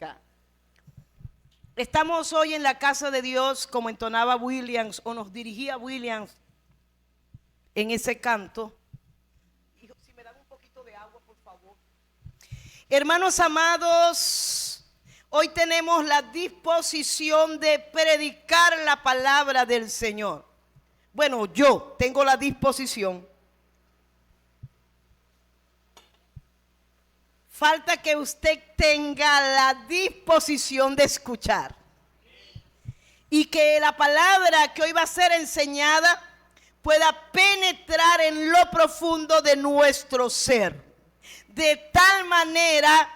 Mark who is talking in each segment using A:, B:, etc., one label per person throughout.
A: temática. Estamos hoy en la casa de Dios, como entonaba Williams o nos dirigía Williams en ese canto. Hijo, si me dan un poquito de agua, por favor. Hermanos amados, hoy tenemos la disposición de predicar la palabra del Señor. Bueno, yo tengo la disposición. Falta que usted tenga la disposición de escuchar. Y que la palabra que hoy va a ser enseñada pueda penetrar en lo profundo de nuestro ser. De tal manera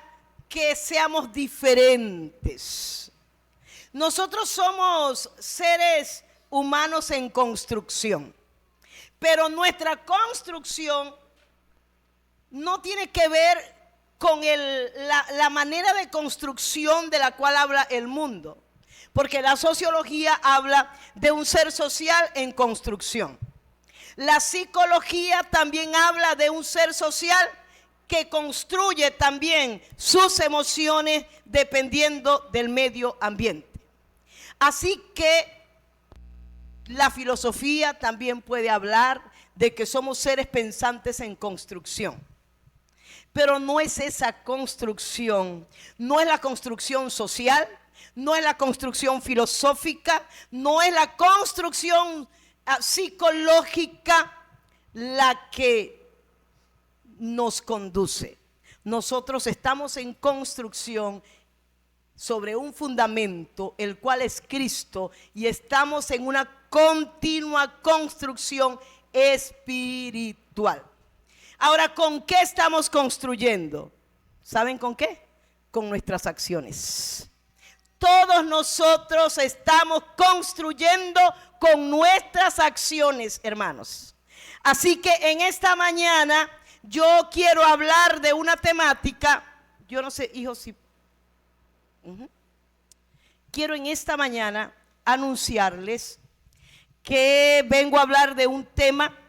A: que seamos diferentes. Nosotros somos seres humanos en construcción. Pero nuestra construcción no tiene que ver con la manera de construcción de la cual habla el mundo. Porque la sociología habla de un ser social en construcción. La psicología también habla de un ser social que construye también sus emociones dependiendo del medio ambiente. Así que la filosofía también puede hablar de que somos seres pensantes en construcción. Pero no es esa construcción, no es la construcción social, no es la construcción filosófica, no es la construcción psicológica la que nos conduce. Nosotros estamos en construcción sobre un fundamento, el cual es Cristo, y estamos en una continua construcción espiritual. Ahora, ¿con qué estamos construyendo? ¿Saben con qué? Con nuestras acciones. Todos nosotros estamos construyendo con nuestras acciones, hermanos. Así que en esta mañana yo quiero hablar de una temática. Yo no sé, hijos, si... Quiero en esta mañana anunciarles que vengo a hablar de un tema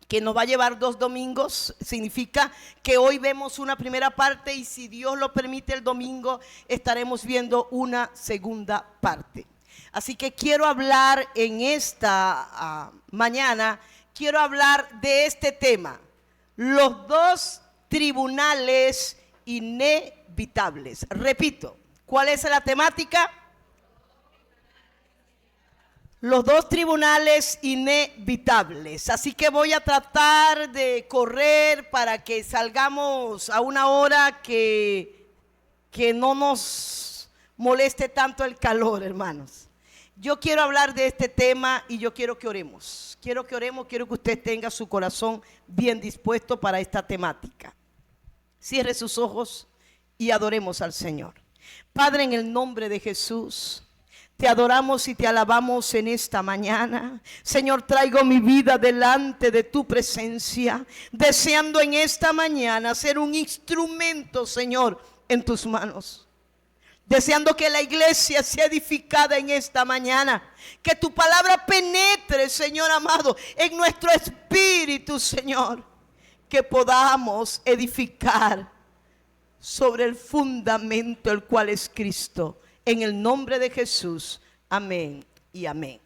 A: que nos va a llevar 2 domingos. Significa que hoy vemos una primera parte y si Dios lo permite el domingo estaremos viendo una segunda parte. Así que quiero hablar en esta mañana, quiero hablar de este tema, los 2 tribunales inevitables. Repito, ¿cuál es la temática? Los 2 tribunales inevitables. Así que voy a tratar de correr para que salgamos a una hora que no nos moleste tanto el calor, hermanos. Yo quiero hablar de este tema y yo quiero que oremos. Quiero que usted tenga su corazón bien dispuesto para esta temática. Cierre sus ojos y adoremos al Señor. Padre, en el nombre de Jesús, te adoramos y te alabamos en esta mañana. Señor, traigo mi vida delante de tu presencia, deseando en esta mañana ser un instrumento, Señor, en tus manos. Deseando que la iglesia sea edificada en esta mañana. Que tu palabra penetre, Señor amado, en nuestro espíritu, Señor. Que podamos edificar sobre el fundamento, el cual es Cristo. En el nombre de Jesús, amén y amén.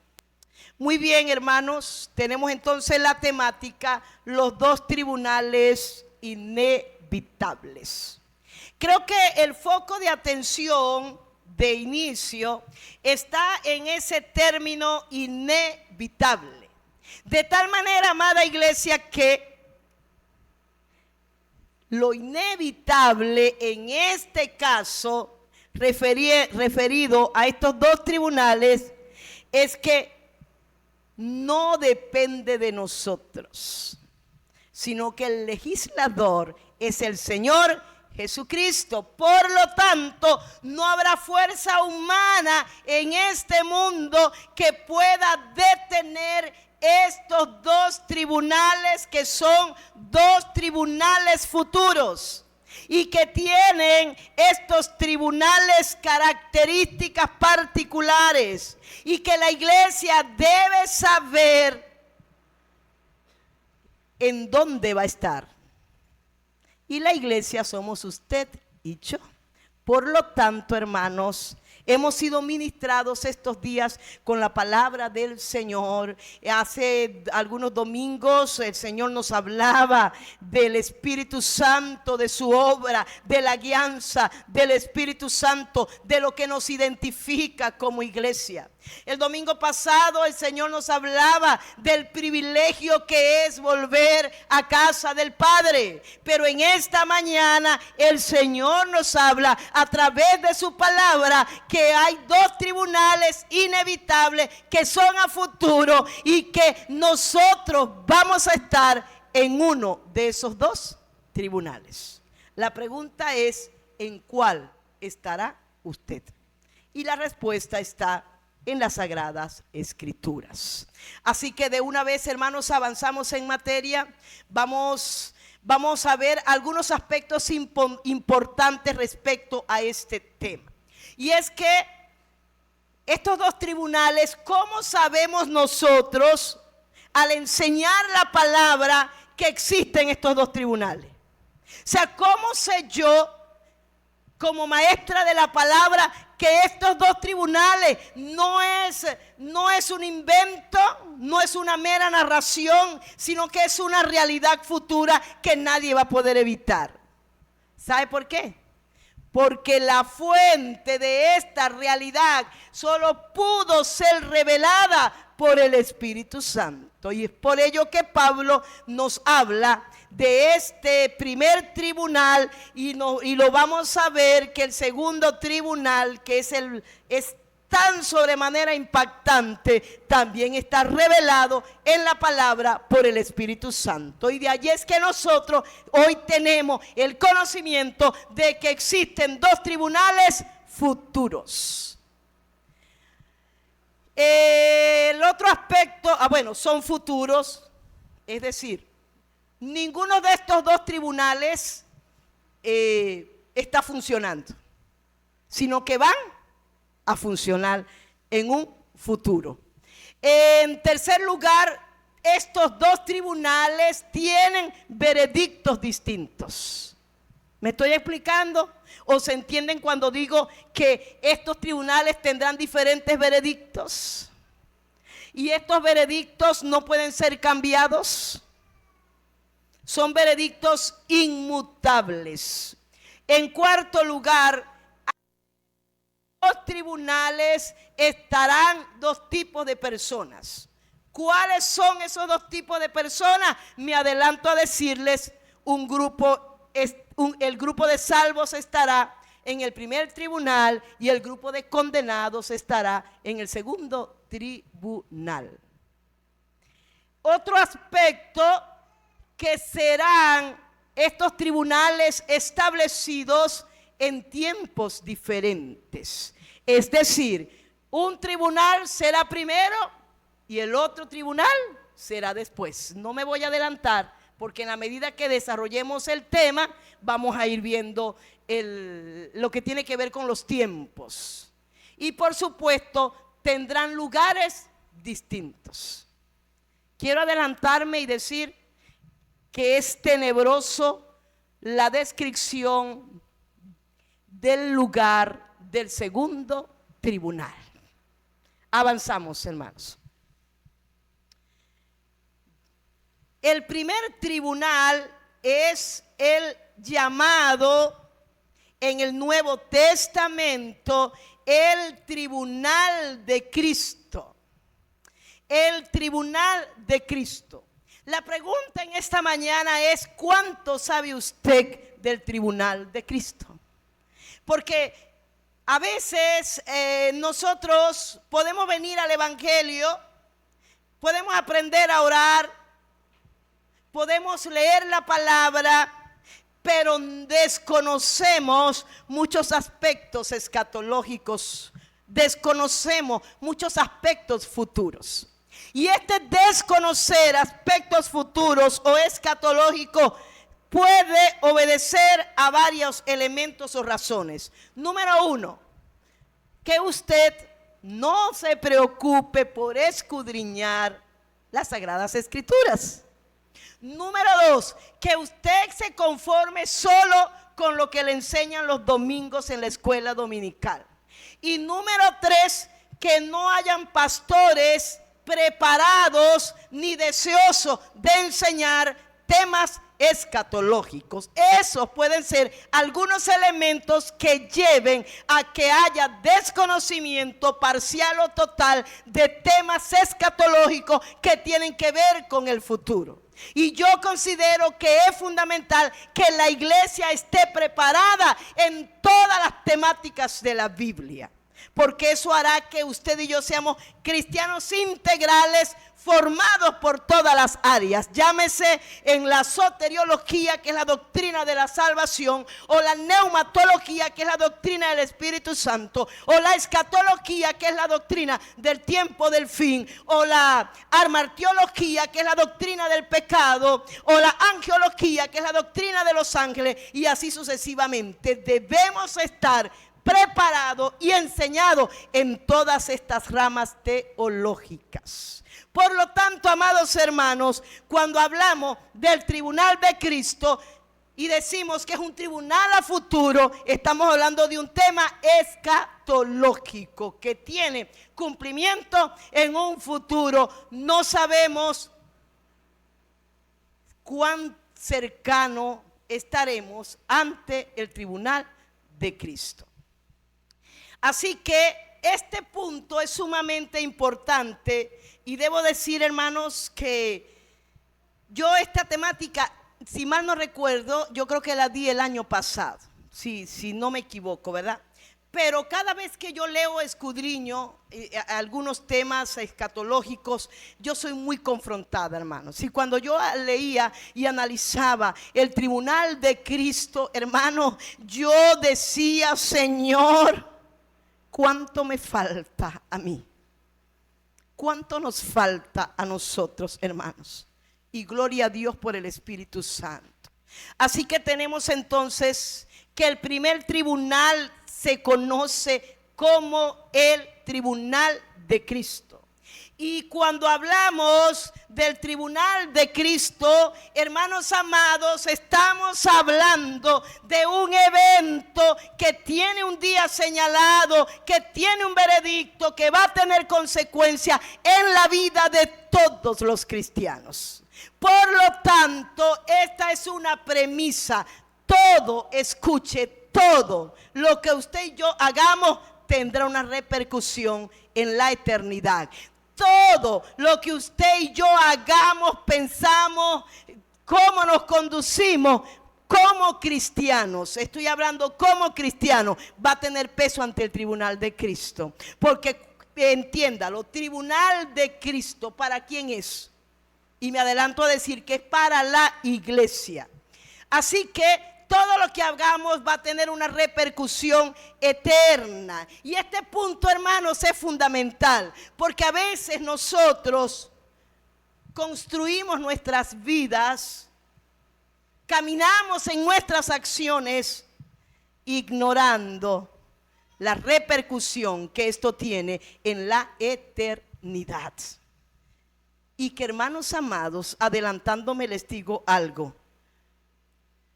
A: Muy bien, hermanos, tenemos entonces la temática, los 2 tribunales inevitables. Creo que el foco de atención de inicio está en ese término inevitable. De tal manera, amada iglesia, que lo inevitable en este caso referido a estos 2 tribunales es que no depende de nosotros, sino que el legislador es el Señor Jesucristo. Por lo tanto, no habrá fuerza humana en este mundo que pueda detener estos 2 tribunales, que son 2 tribunales futuros. Y que tienen estos tribunales características particulares. Y que la iglesia debe saber en dónde va a estar. Y la iglesia somos usted y yo. Por lo tanto, hermanos, hemos sido ministrados estos días con la palabra del Señor. Hace algunos domingos el Señor nos hablaba del Espíritu Santo, de su obra, de la guianza del Espíritu Santo, de lo que nos identifica como iglesia. El domingo pasado el Señor nos hablaba del privilegio que es volver a casa del Padre. Pero en esta mañana el Señor nos habla a través de su palabra que hay dos tribunales inevitables que son a futuro y que nosotros vamos a estar en uno de esos dos tribunales. La pregunta es, ¿en cuál estará usted? Y la respuesta está en las Sagradas Escrituras. Así que de una vez, hermanos, avanzamos en materia. Vamos a ver algunos aspectos importantes respecto a este tema. Y es que estos dos tribunales, ¿cómo sabemos nosotros al enseñar la palabra que existen estos dos tribunales? O sea, ¿cómo sé yo como maestra de la palabra que estos dos tribunales no es un invento, no es una mera narración, sino que es una realidad futura que nadie va a poder evitar? ¿Sabe por qué? Porque la fuente de esta realidad solo pudo ser revelada por el Espíritu Santo. Y es por ello que Pablo nos habla de este primer tribunal y lo vamos a ver que el segundo tribunal, que es tan sobremanera impactante, también está revelado en la palabra por el Espíritu Santo. Y de allí es que nosotros hoy tenemos el conocimiento de que existen dos tribunales futuros. El otro aspecto, son futuros, es decir, ninguno de estos dos tribunales está funcionando, sino que van a funcionar en un futuro. En tercer lugar, estos dos tribunales tienen veredictos distintos. ¿Me estoy explicando? ¿O se entienden cuando digo que estos tribunales tendrán diferentes veredictos? Y estos veredictos no pueden ser cambiados. Son veredictos inmutables. En cuarto lugar, en los tribunales estarán dos tipos de personas. ¿Cuáles son esos dos tipos de personas? Me adelanto a decirles, el grupo de salvos estará en el primer tribunal y el grupo de condenados estará en el segundo tribunal. Otro aspecto que serán estos tribunales establecidos en tiempos diferentes. Es decir, un tribunal será primero y el otro tribunal será después. No me voy a adelantar porque en la medida que desarrollemos el tema vamos a ir viendo lo que tiene que ver con los tiempos. Y por supuesto tendrán lugares distintos. Quiero adelantarme y decir que es tenebroso la descripción del lugar del segundo tribunal. Avanzamos, hermanos. El primer tribunal es el llamado en el Nuevo Testamento el tribunal de Cristo. El tribunal de Cristo. La pregunta en esta mañana es, ¿cuánto sabe usted del tribunal de Cristo? Porque a veces nosotros podemos venir al Evangelio, podemos aprender a orar, podemos leer la palabra, pero desconocemos muchos aspectos escatológicos, desconocemos muchos aspectos futuros. Y este desconocer aspectos futuros o escatológicos puede obedecer a varios elementos o razones. Número uno, que usted no se preocupe por escudriñar las Sagradas Escrituras. Número dos, que usted se conforme solo con lo que le enseñan los domingos en la escuela dominical. Y número 3, que no hayan pastores preparados ni deseosos de enseñar temas escatológicos. Esos pueden ser algunos elementos que lleven a que haya desconocimiento parcial o total de temas escatológicos que tienen que ver con el futuro. Y yo considero que es fundamental que la iglesia esté preparada en todas las temáticas de la Biblia, porque eso hará que usted y yo seamos cristianos integrales, formados por todas las áreas, llámese en la soteriología, que es la doctrina de la salvación, o la neumatología, que es la doctrina del Espíritu Santo, o la escatología, que es la doctrina del tiempo del fin, o la amartiología, que es la doctrina del pecado, o la angelología, que es la doctrina de los ángeles, y así sucesivamente. Debemos estar preparados y enseñados en todas estas ramas teológicas. Por lo tanto, amados hermanos, cuando hablamos del tribunal de Cristo y decimos que es un tribunal a futuro, estamos hablando de un tema escatológico que tiene cumplimiento en un futuro. No sabemos cuán cercano estaremos ante el tribunal de Cristo. Así que este punto es sumamente importante. Y debo decir, hermanos, que yo esta temática, si mal no recuerdo, yo creo que la di el año pasado, si no me equivoco, ¿verdad? Pero cada vez que yo leo, escudriño algunos temas escatológicos, yo soy muy confrontada, hermanos. Y cuando yo leía y analizaba el tribunal de Cristo, hermano, yo decía, Señor, ¿cuánto me falta a mí? ¿Cuánto nos falta a nosotros, hermanos? Y gloria a Dios por el Espíritu Santo. Así que tenemos entonces que el primer tribunal se conoce como el tribunal de Cristo. Y cuando hablamos del tribunal de Cristo, hermanos amados, estamos hablando de un evento que tiene un día señalado, que tiene un veredicto, que va a tener consecuencias en la vida de todos los cristianos. Por lo tanto, esta es una premisa. Todo, escuche, todo lo que usted y yo hagamos tendrá una repercusión en la eternidad. Todo lo que usted y yo hagamos, pensamos, cómo nos conducimos como cristianos, estoy hablando como cristianos, va a tener peso ante el tribunal de Cristo. Porque entiéndalo, tribunal de Cristo, ¿para quién es? Y me adelanto a decir que es para la iglesia. Así que todo lo que hagamos va a tener una repercusión eterna. Y este punto, hermanos, es fundamental, porque a veces nosotros construimos nuestras vidas, caminamos en nuestras acciones, ignorando la repercusión que esto tiene en la eternidad. Y que, hermanos amados, adelantándome les digo algo.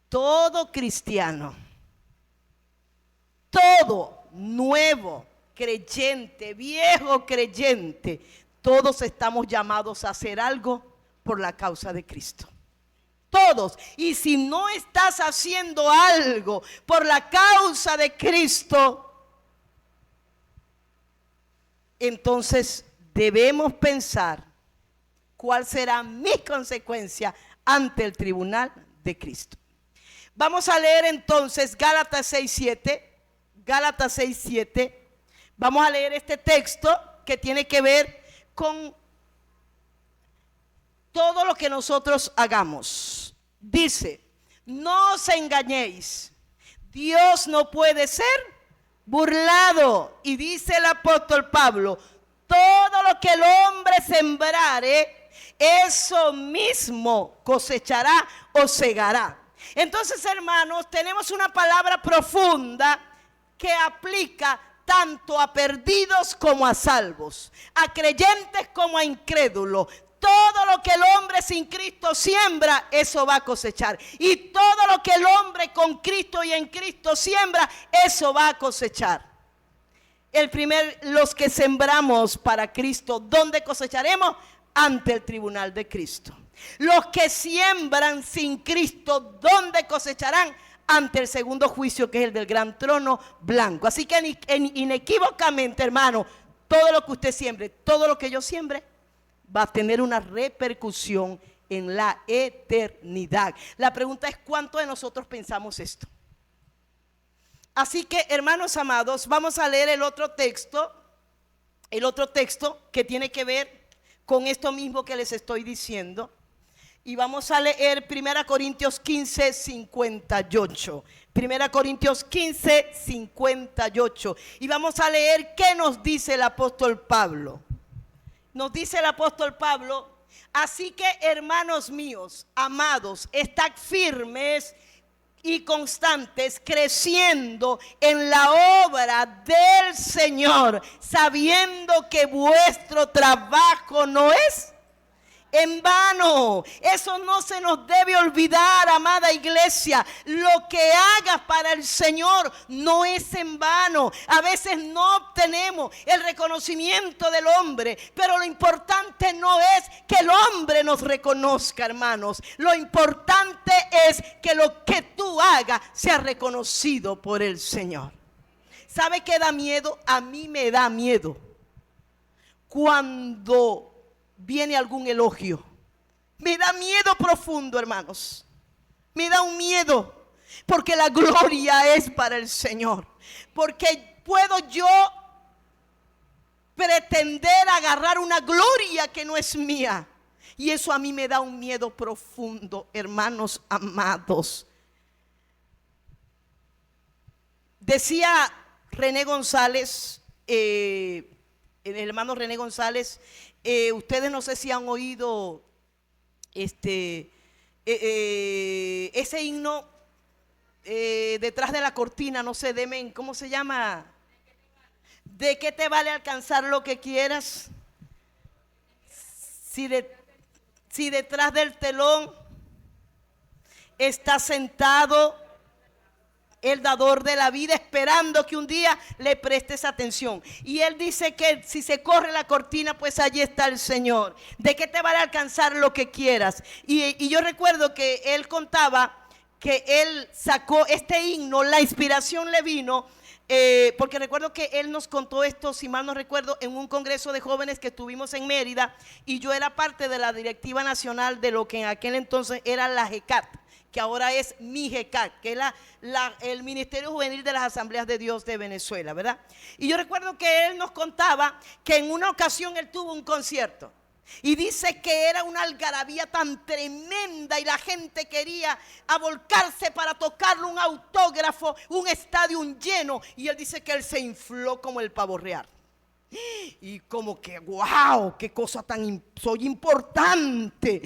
A: Todo cristiano, todo nuevo creyente, viejo creyente, todos estamos llamados a hacer algo por la causa de Cristo. Todos. Y si no estás haciendo algo por la causa de Cristo, entonces debemos pensar cuál será mi consecuencia ante el tribunal de Cristo. Vamos a leer entonces Gálatas 6:7. Gálatas 6:7. Vamos a leer este texto que tiene que ver con todo lo que nosotros hagamos. Dice: no os engañéis, Dios no puede ser burlado. Y dice el apóstol Pablo: todo lo que el hombre sembrare, eso mismo cosechará o segará. Entonces, hermanos, tenemos una palabra profunda que aplica tanto a perdidos como a salvos, a creyentes como a incrédulos. todo lo que el hombre sin Cristo siembra, eso va a cosechar. Y todo lo que el hombre con Cristo y en Cristo siembra, eso va a cosechar. Los que sembramos para Cristo, ¿dónde cosecharemos? Ante el tribunal de Cristo. Los que siembran sin Cristo, ¿dónde cosecharán? Ante el segundo juicio, que es el del gran trono blanco. Así que inequívocamente, hermano, todo lo que usted siembre, todo lo que yo siembre, va a tener una repercusión en la eternidad. La pregunta es: ¿cuántos de nosotros pensamos esto? Así que, hermanos amados, vamos a leer el otro texto que tiene que ver con esto mismo que les estoy diciendo. Y vamos a leer 1 Corintios 15, 58. 1 Corintios 15, 58. Y vamos a leer qué nos dice el apóstol Pablo. Nos dice el apóstol Pablo: así que, hermanos míos, amados, estad firmes y constantes, creciendo en la obra del Señor, sabiendo que vuestro trabajo no es en vano. Eso no se nos debe olvidar, amada iglesia. Lo que hagas para el Señor no es en vano. A veces no obtenemos el reconocimiento del hombre, pero lo importante no es que el hombre nos reconozca, hermanos. Lo importante es que lo que tú hagas sea reconocido por el Señor. ¿Sabe qué da miedo? A mí me da miedo cuando viene algún elogio. Me da miedo profundo, hermanos. Me da un miedo, porque la gloria es para el Señor. Porque puedo yo pretender agarrar una gloria que no es mía, y eso a mí me da un miedo profundo, hermanos amados. Decía René González, el hermano René González, ustedes no sé si han oído ese himno, detrás de la cortina, no sé, ¿cómo se llama? ¿De qué te vale alcanzar lo que quieras si detrás del telón está sentado el dador de la vida, esperando que un día le prestes atención? Y él dice que si se corre la cortina, pues allí está el Señor. ¿De qué te vale alcanzar lo que quieras? Y yo recuerdo que él contaba que él sacó este himno, la inspiración le vino, porque recuerdo que él nos contó esto, si mal no recuerdo, en un congreso de jóvenes que estuvimos en Mérida, y yo era parte de la directiva nacional de lo que en aquel entonces era la GECAT, que ahora es MIGECAT, que es el Ministerio Juvenil de las Asambleas de Dios de Venezuela, ¿verdad? Y yo recuerdo que él nos contaba que en una ocasión él tuvo un concierto, y dice que era una algarabía tan tremenda y la gente quería avolcarse para tocarle un autógrafo, un estadio lleno, y él dice que él se infló como el pavo real. Y como que wow, qué cosa soy importante,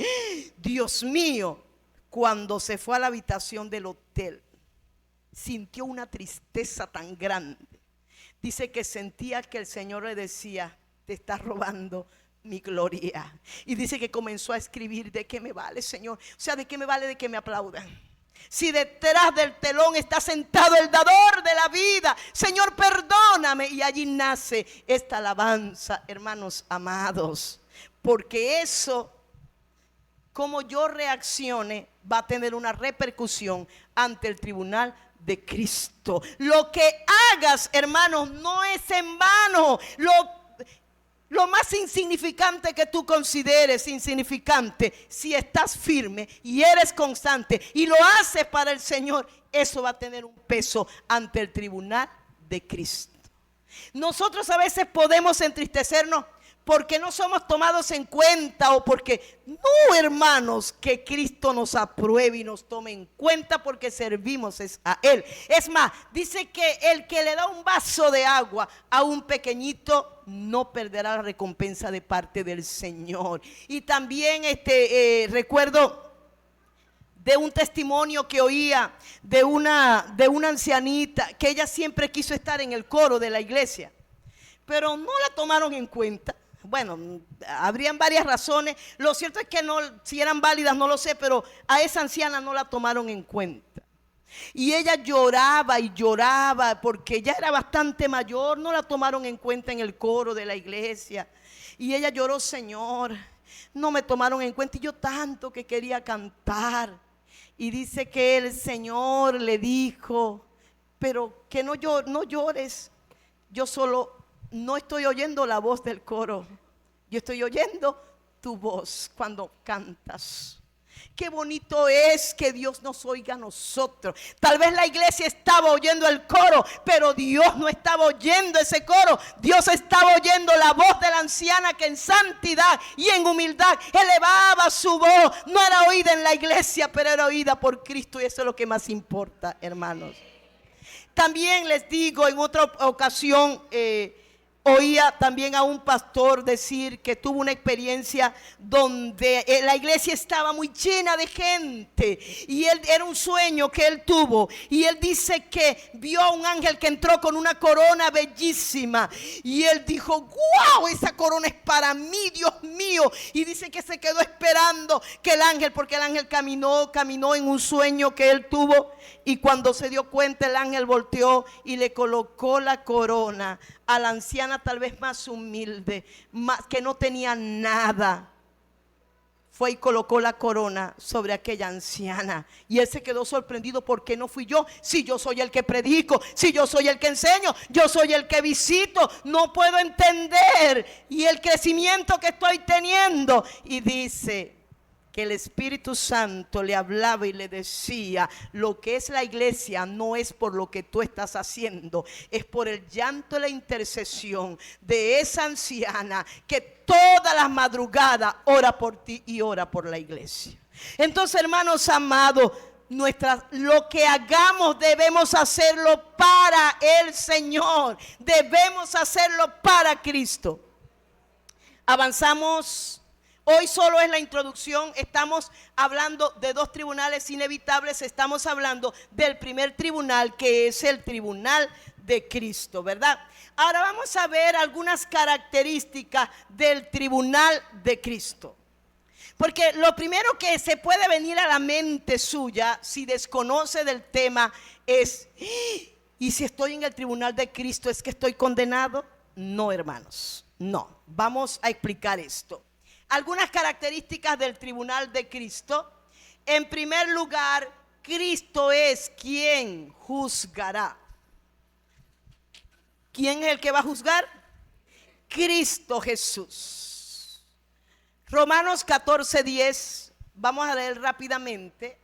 A: Dios mío. Cuando se fue a la habitación del hotel, sintió una tristeza tan grande. Dice que sentía que el Señor le decía: te estás robando mi gloria. Y dice que comenzó a escribir: ¿de qué me vale, Señor? O sea, ¿de qué me vale de que me aplaudan? Si detrás del telón está sentado el dador de la vida, Señor, perdóname. Y allí nace esta alabanza, hermanos amados, porque eso, como yo reaccione, va a tener una repercusión ante el tribunal de Cristo. Lo que hagas, hermanos, no es en vano. Lo más insignificante que tú consideres insignificante, si estás firme y eres constante y lo haces para el Señor, eso va a tener un peso ante el tribunal de Cristo. Nosotros a veces podemos entristecernos porque no somos tomados en cuenta, o porque no, hermanos, que Cristo nos apruebe y nos tome en cuenta, porque servimos a Él. Es más, dice que el que le da un vaso de agua a un pequeñito no perderá la recompensa de parte del Señor. Y también recuerdo de un testimonio que oía de una ancianita, que ella siempre quiso estar en el coro de la iglesia, pero no la tomaron en cuenta. Bueno, habrían varias razones. Lo cierto es que no, si eran válidas no lo sé, pero a esa anciana no la tomaron en cuenta. Y ella lloraba y lloraba porque ya era bastante mayor, no la tomaron en cuenta en el coro de la iglesia. Y ella lloró: Señor, no me tomaron en cuenta, y yo tanto que quería cantar. Y dice que el Señor le dijo: pero que no llores, yo solo no estoy oyendo la voz del coro, yo estoy oyendo tu voz cuando cantas. Qué bonito es que Dios nos oiga a nosotros. Tal vez la iglesia estaba oyendo el coro, pero Dios no estaba oyendo ese coro. Dios estaba oyendo la voz de la anciana que en santidad y en humildad elevaba su voz. No era oída en la iglesia, pero era oída por Cristo, y eso es lo que más importa, hermanos. También les digo, en otra ocasión oía también a un pastor decir que tuvo una experiencia donde la iglesia estaba muy llena de gente, y él, era un sueño que él tuvo, y él dice que vio a un ángel que entró con una corona bellísima, y él dijo: ¡wow! Esa corona es para mí, Dios mío. Y dice que se quedó esperando que el ángel, porque el ángel caminó en un sueño que él tuvo, y cuando se dio cuenta, el ángel volteó y le colocó la corona a la anciana, tal vez más humilde, más que no tenía nada. Fue y colocó la corona sobre aquella anciana, y él se quedó sorprendido: ¿por qué no fui yo? Si yo soy el que predico, si yo soy el que enseño, yo soy el que visito, no puedo entender y el crecimiento que estoy teniendo. Y dice que el Espíritu Santo le hablaba y le decía: lo que es la iglesia no es por lo que tú estás haciendo, es por el llanto y la intercesión de esa anciana que todas las madrugadas ora por ti y ora por la iglesia. Entonces, hermanos amados, lo que hagamos debemos hacerlo para el Señor, debemos hacerlo para Cristo. Avanzamos. Hoy solo es la introducción. Estamos hablando de dos tribunales inevitables. Estamos hablando del primer tribunal, que es el tribunal de Cristo, ¿verdad? Ahora vamos a ver algunas características del tribunal de Cristo. Porque lo primero que se puede venir a la mente suya, si desconoce del tema, es: ¿y si estoy en el tribunal de Cristo, es que estoy condenado? No, hermanos, no. Vamos a explicar esto. Algunas características del tribunal de Cristo. En primer lugar, Cristo es quien juzgará. ¿Quién es el que va a juzgar? Cristo Jesús. Romanos 14:10, vamos a leer rápidamente.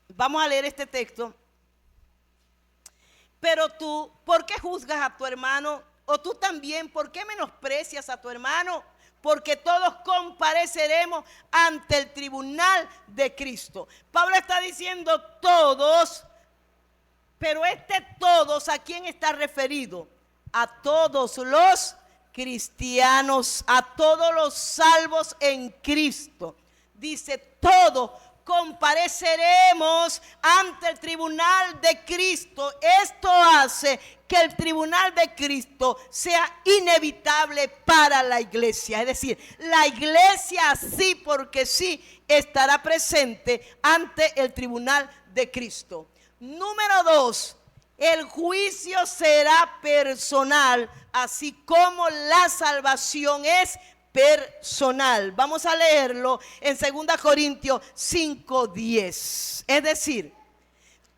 A: Vamos a leer este texto. Pero tú, ¿por qué juzgas a tu hermano? O tú también, ¿por qué menosprecias a tu hermano? Porque todos compareceremos ante el tribunal de Cristo. Pablo está diciendo todos, pero todos, ¿a quién está referido? A todos los cristianos, a todos los salvos en Cristo. Dice: todos compareceremos ante el tribunal de Cristo. Esto hace que el tribunal de Cristo sea inevitable para la iglesia. Es decir, la iglesia sí porque sí estará presente ante el tribunal de Cristo. Número 2, el juicio será personal, así como la salvación es personal. Vamos a leerlo en 2 Corintios 5:10. Es decir,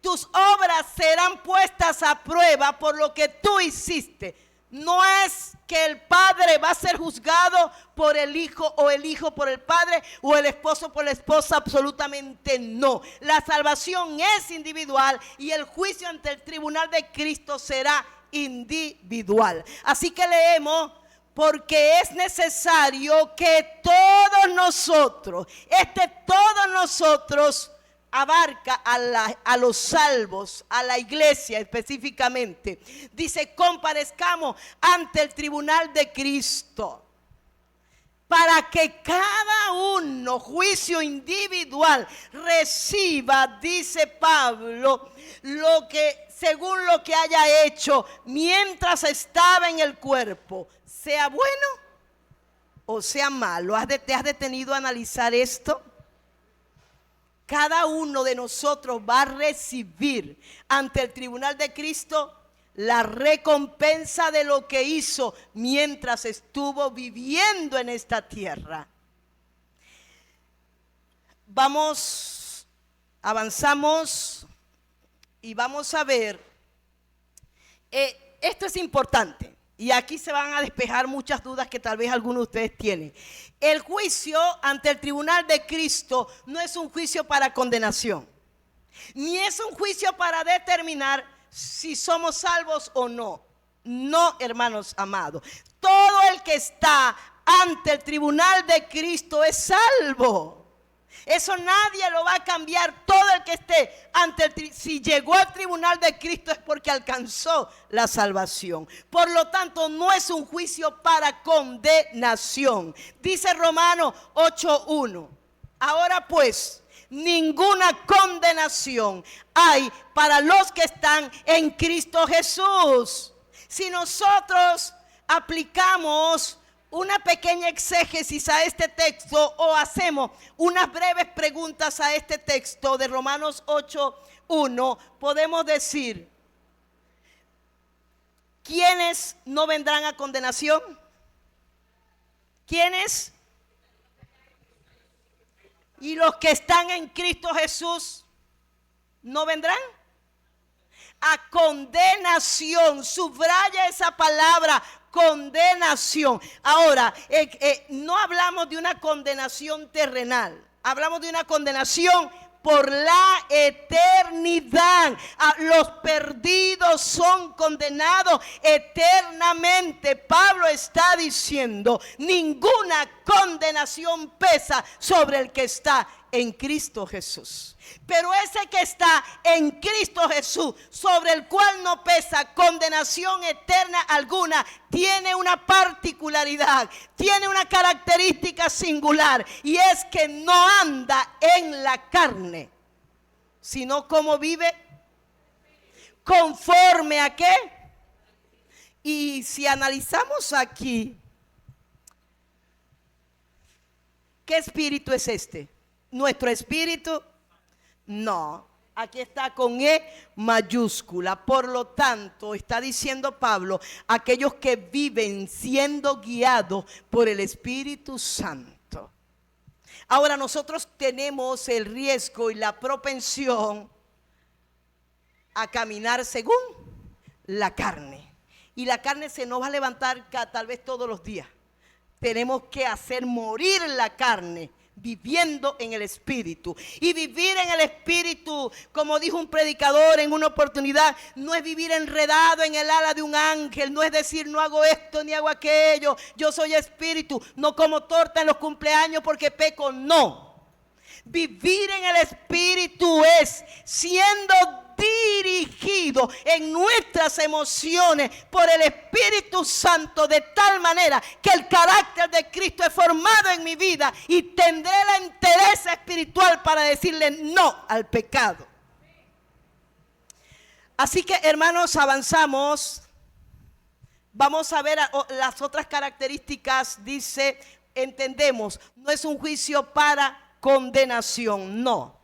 A: tus obras serán puestas a prueba por lo que tú hiciste. No es que el padre va a ser juzgado por el hijo, o el hijo por el padre, o el esposo por la esposa. Absolutamente no. La salvación es individual, y el juicio ante el tribunal de Cristo será individual. Así que leemos: porque es necesario que todos nosotros, todos nosotros abarca a los salvos, a la iglesia específicamente. Dice: comparezcamos ante el tribunal de Cristo, para que cada uno, juicio individual, reciba, dice Pablo, lo que según lo que haya hecho mientras estaba en el cuerpo, sea bueno o sea malo. ¿Te has detenido a analizar esto? Cada uno de nosotros va a recibir ante el tribunal de Cristo la recompensa de lo que hizo mientras estuvo viviendo en esta tierra. Avanzamos y vamos a ver, esto es importante. Y aquí se van a despejar muchas dudas que tal vez algunos de ustedes tienen. El juicio ante el tribunal de Cristo no es un juicio para condenación, ni es un juicio para determinar si somos salvos o no. No, hermanos amados. Todo el que está ante el tribunal de Cristo es salvo. Eso nadie lo va a cambiar. Todo el que esté si llegó al tribunal de Cristo es porque alcanzó la salvación. Por lo tanto, no es un juicio para condenación. Dice Romanos 8:1. Ahora pues, ninguna condenación hay para los que están en Cristo Jesús. Si nosotros aplicamos una pequeña exégesis a este texto o hacemos unas breves preguntas a este texto de Romanos 8:1, podemos decir: ¿quiénes no vendrán a condenación? ¿Quiénes? ¿Y los que están en Cristo Jesús no vendrán a condenación? Subraya esa palabra, condenación. Ahora, no hablamos de una condenación terrenal, hablamos de una condenación por la eternidad. Los perdidos son condenados eternamente. Pablo está diciendo: ninguna condenación pesa sobre el que está en Cristo Jesús. Pero ese que está en Cristo Jesús, sobre el cual no pesa condenación eterna alguna, tiene una particularidad, tiene una característica singular, y es que no anda en la carne, sino como vive, conforme a ¿qué? Y si analizamos aquí, ¿qué espíritu es este? ¿Nuestro espíritu? No, aquí está con E mayúscula. Por lo tanto, está diciendo Pablo, aquellos que viven siendo guiados por el Espíritu Santo. Ahora, nosotros tenemos el riesgo y la propensión a caminar según la carne. Y la carne se nos va a levantar tal vez todos los días. Tenemos que hacer morir la carne, viviendo en el Espíritu. Y vivir en el Espíritu, como dijo un predicador en una oportunidad, no es vivir enredado en el ala de un ángel, no es decir no hago esto ni hago aquello, yo soy espíritu, no como torta en los cumpleaños porque peco. No, vivir en el Espíritu es siendo dirigido en nuestras emociones por el Espíritu Santo, de tal manera que el carácter de Cristo es formado en mi vida y tendré la entereza espiritual para decirle no al pecado. Así que, hermanos, avanzamos. Vamos a ver las otras características. Dice, entendemos, no es un juicio para condenación, no.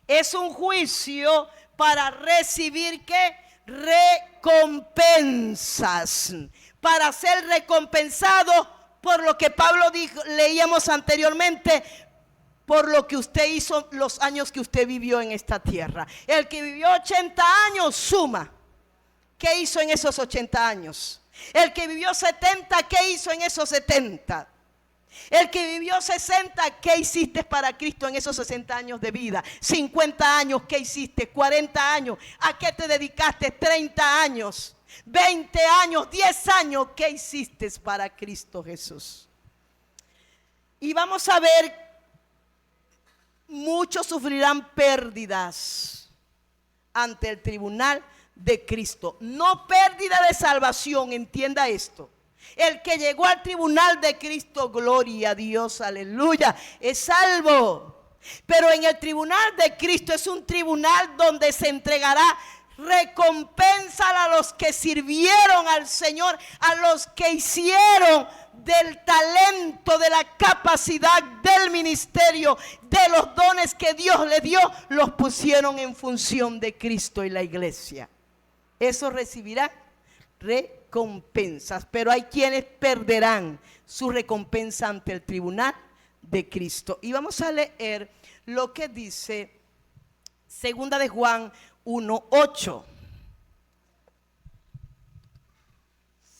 A: Es un juicio para recibir ¿qué? Recompensas. Para ser recompensado por lo que Pablo dijo, leíamos anteriormente, por lo que usted hizo los años que usted vivió en esta tierra. El que vivió 80 años, suma. ¿Qué hizo en esos 80 años? El que vivió 70, ¿qué hizo en esos 70? El que vivió 60, ¿qué hiciste para Cristo en esos 60 años de vida? 50 años, ¿qué hiciste? 40 años, ¿a qué te dedicaste? 30 años, 20 años, 10 años, ¿qué hiciste para Cristo Jesús? Y vamos a ver, muchos sufrirán pérdidas ante el tribunal de Cristo. No pérdida de salvación, entienda esto. El que llegó al tribunal de Cristo, gloria a Dios, aleluya, es salvo. Pero en el tribunal de Cristo es un tribunal donde se entregará recompensa a los que sirvieron al Señor, a los que hicieron del talento, de la capacidad, del ministerio, de los dones que Dios le dio, los pusieron en función de Cristo y la iglesia. Eso recibirá recompensas, pero hay quienes perderán su recompensa ante el tribunal de Cristo. Y vamos a leer lo que dice Segunda de Juan 1:8.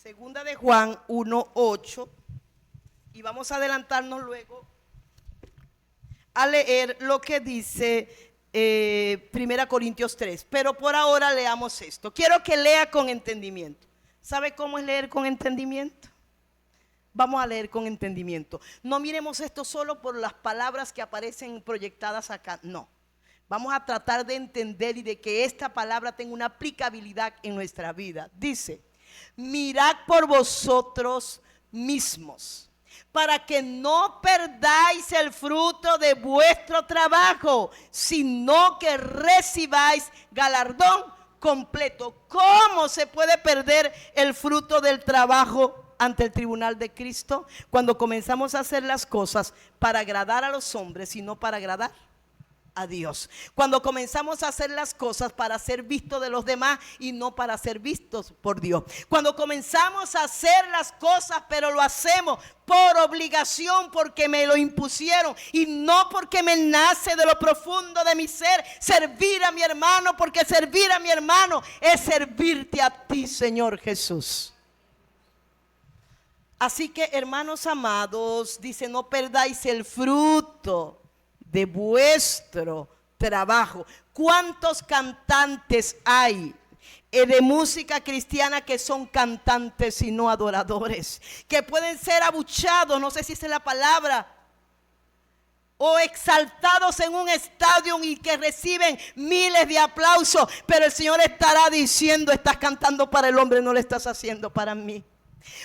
A: Segunda de Juan 1:8. Y vamos a adelantarnos luego a leer lo que dice Primera Corintios 3. Pero por ahora leamos esto. Quiero que lea con entendimiento. ¿Sabe cómo es leer con entendimiento? Vamos a leer con entendimiento. No miremos esto solo por las palabras que aparecen proyectadas acá. No. Vamos a tratar de entender y de que esta palabra tenga una aplicabilidad en nuestra vida. Dice: mirad por vosotros mismos, para que no perdáis el fruto de vuestro trabajo, sino que recibáis galardón completo. ¿Cómo se puede perder el fruto del trabajo ante el tribunal de Cristo? Cuando comenzamos a hacer las cosas para agradar a los hombres y no para agradar a Dios. Cuando comenzamos a hacer las cosas para ser vistos de los demás y no para ser vistos por Dios. Cuando comenzamos a hacer las cosas, pero lo hacemos por obligación, porque me lo impusieron y no porque me nace de lo profundo de mi ser servir a mi hermano, porque servir a mi hermano es servirte a ti, Señor Jesús. Así que, hermanos amados, dice: no perdáis el fruto de vuestro trabajo. ¿Cuántos cantantes hay de música cristiana que son cantantes y no adoradores? Que pueden ser abuchados, no sé si esa es la palabra, o exaltados en un estadio y que reciben miles de aplausos, pero el Señor estará diciendo: estás cantando para el hombre, no lo estás haciendo para mí.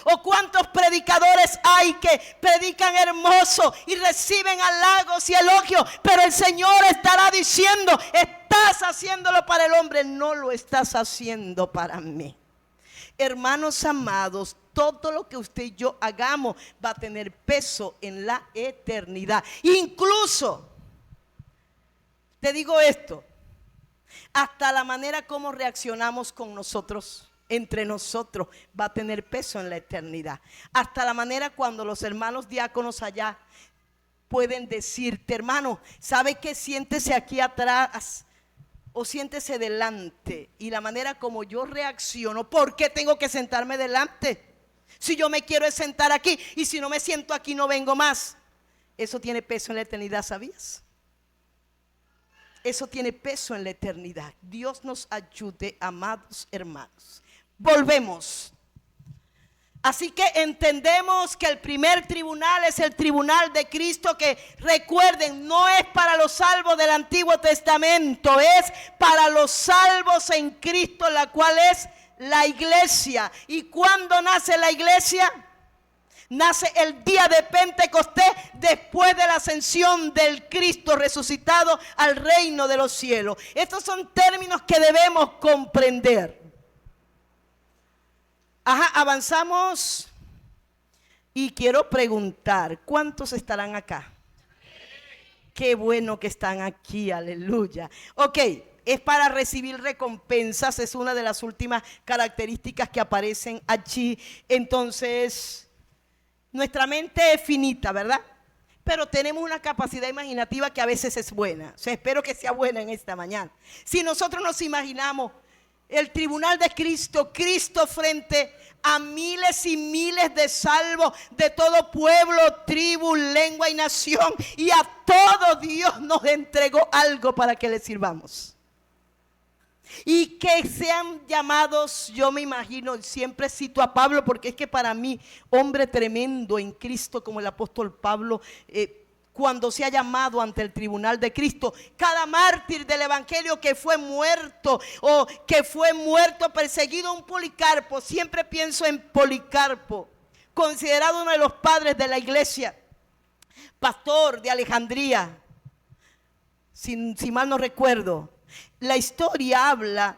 A: O cuántos predicadores hay que predican hermoso y reciben halagos y elogios, pero el Señor estará diciendo: estás haciéndolo para el hombre, no lo estás haciendo para mí. Hermanos amados, todo lo que usted y yo hagamos va a tener peso en la eternidad. Incluso, te digo esto, hasta la manera como reaccionamos con nosotros, entre nosotros, va a tener peso en la eternidad. Hasta la manera cuando los hermanos diáconos allá pueden decirte: hermano, ¿sabe qué? Siéntese aquí atrás o siéntese delante. Y la manera como yo reacciono: ¿por qué tengo que sentarme delante? Si yo me quiero sentar aquí, y si no me siento aquí no vengo más. Eso tiene peso en la eternidad, ¿sabías? Eso tiene peso en la eternidad. Dios nos ayude, amados hermanos. Volvemos. Así que entendemos que el primer tribunal es el tribunal de Cristo, que recuerden, no es para los salvos del Antiguo Testamento, es para los salvos en Cristo, la cual es la iglesia. ¿Y cuándo nace la iglesia? Nace el día de Pentecostés, después de la ascensión del Cristo resucitado al reino de los cielos. Estos son términos que debemos comprender. Avanzamos y quiero preguntar: ¿cuántos estarán acá? Qué bueno que están aquí, aleluya. Ok, es para recibir recompensas, es una de las últimas características que aparecen allí. Entonces, nuestra mente es finita, ¿verdad? Pero tenemos una capacidad imaginativa que a veces es buena. O sea, espero que sea buena en esta mañana. Si nosotros nos imaginamos el tribunal de Cristo, Cristo frente a miles y miles de salvos de todo pueblo, tribu, lengua y nación, y a todo Dios nos entregó algo para que le sirvamos. Y que sean llamados, yo me imagino, siempre cito a Pablo, porque es que para mí, hombre tremendo en Cristo como el apóstol Pablo, cuando se ha llamado ante el tribunal de Cristo, cada mártir del evangelio que fue muerto o que fue muerto perseguido, un Policarpo, siempre pienso en Policarpo, considerado uno de los padres de la iglesia, pastor de Alejandría, si mal no recuerdo. La historia habla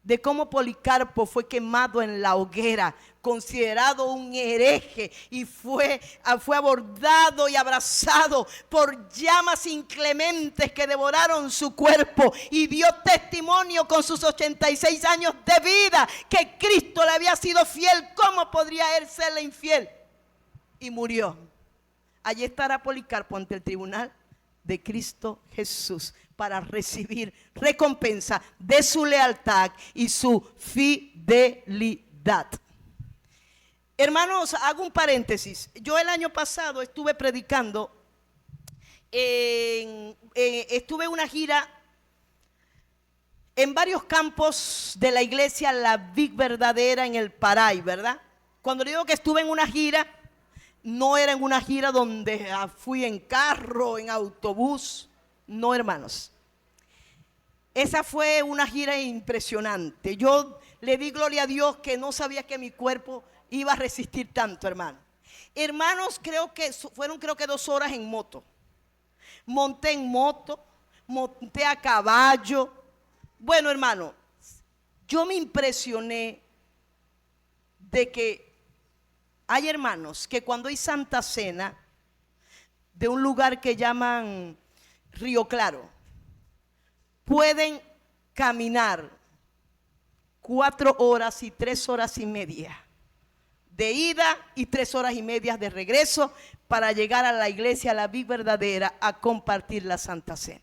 A: de cómo Policarpo fue quemado en la hoguera, considerado un hereje, y fue abordado y abrazado por llamas inclementes que devoraron su cuerpo, y dio testimonio con sus 86 años de vida que Cristo le había sido fiel. ¿Cómo podría él serle infiel? Y murió. Allí estará Policarpo ante el tribunal de Cristo Jesús para recibir recompensa de su lealtad y su fidelidad. Hermanos, hago un paréntesis. Yo el año pasado estuve predicando, estuve en una gira en varios campos de la iglesia La Vid Verdadera en el Paray, ¿verdad? Cuando digo que estuve en una gira, no era en una gira donde fui en carro, en autobús. No, hermanos. Esa fue una gira impresionante. Yo le di gloria a Dios que no sabía que mi cuerpo iba a resistir tanto, hermano. Hermanos, fueron 2 horas en moto. Monté en moto, monté a caballo. Bueno, hermano, yo me impresioné de que hay hermanos que cuando hay Santa Cena de un lugar que llaman Río Claro, pueden caminar 4 horas y 3 horas y media de ida y 3 horas y media de regreso para llegar a la iglesia La Vid Verdadera a compartir la Santa Cena.